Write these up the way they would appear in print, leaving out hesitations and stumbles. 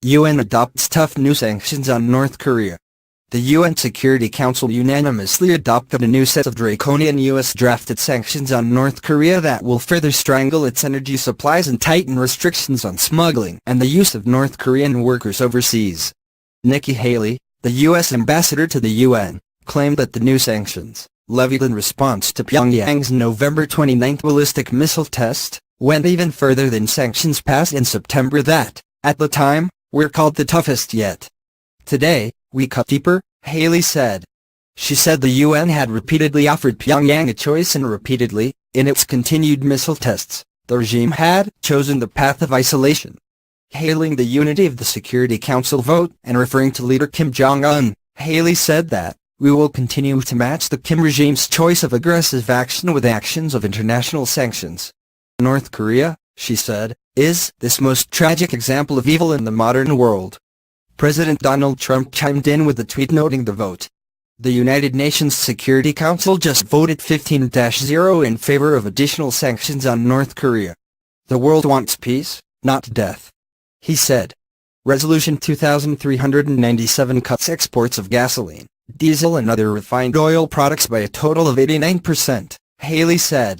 UN adopts tough new sanctions on North Korea. The UN Security Council unanimously adopted a new set of draconian US-drafted sanctions on North Korea that will further strangle its energy supplies and tighten restrictions on smuggling and the use of North Korean workers overseas. Nikki Haley, the US ambassador to the UN, claimed that the new sanctions, levied in response to Pyongyang's November 29 ballistic missile test, went even further than sanctions passed in September that, at the time, were called the toughest yet. Today, we cut deeper, Haley said. She said the UN had repeatedly offered Pyongyang a choice and repeatedly, in its continued missile tests, the regime had chosen the path of isolation. Hailing the unity of the Security Council vote and referring to leader Kim Jong Un, Haley said that, "We will continue to match the Kim regime's choice of aggressive action with actions of international sanctions." North Korea, she said, is this most tragic example of evil in the modern world. President Donald Trump chimed in with a tweet noting the vote. The United Nations Security Council just voted 15-0 in favor of additional sanctions on North Korea. "The world wants peace, not death," he said. Resolution 2397 cuts exports of gasoline, diesel and other refined oil products by a total of 89%, Haley said.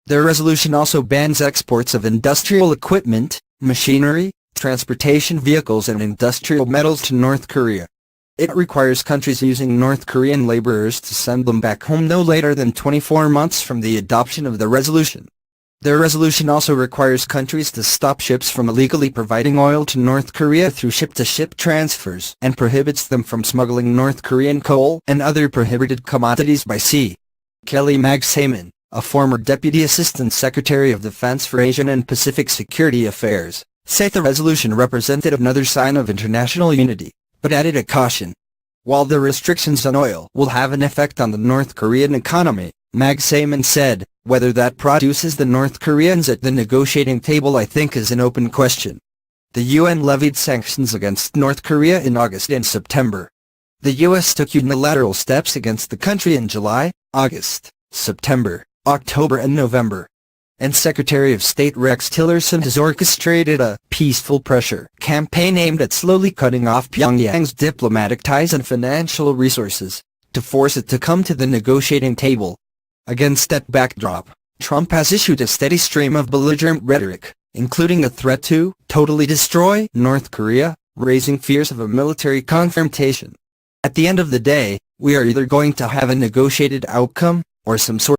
The resolution also bans exports of industrial equipment, machinery, transportation vehicles and industrial metals to North Korea. It requires countries using North Korean laborers to send them back home no later than 24 months from the adoption of the resolution. The resolution also requires countries to stop ships from illegally providing oil to North Korea through ship-to-ship transfers and prohibits them from smuggling North Korean coal and other prohibited commodities by sea. Kelly Magsamen, a former Deputy Assistant Secretary of Defense for Asian and Pacific Security Affairs, said the resolution represented another sign of international unity, but added a caution. While the restrictions on oil will have an effect on the North Korean economy, Magsamen said, whether that produces the North Koreans at the negotiating table I think is an open question. The UN levied sanctions against North Korea in August and September. The US took unilateral steps against the country in July, August, September, October and November. And Secretary of State Rex Tillerson has orchestrated a peaceful pressure campaign aimed at slowly cutting off Pyongyang's diplomatic ties and financial resources, to force it to come to the negotiating table. Against that backdrop, Trump has issued a steady stream of belligerent rhetoric, including a threat to totally destroy North Korea, raising fears of a military confrontation. At the end of the day, we are either going to have a negotiated outcome, or some sort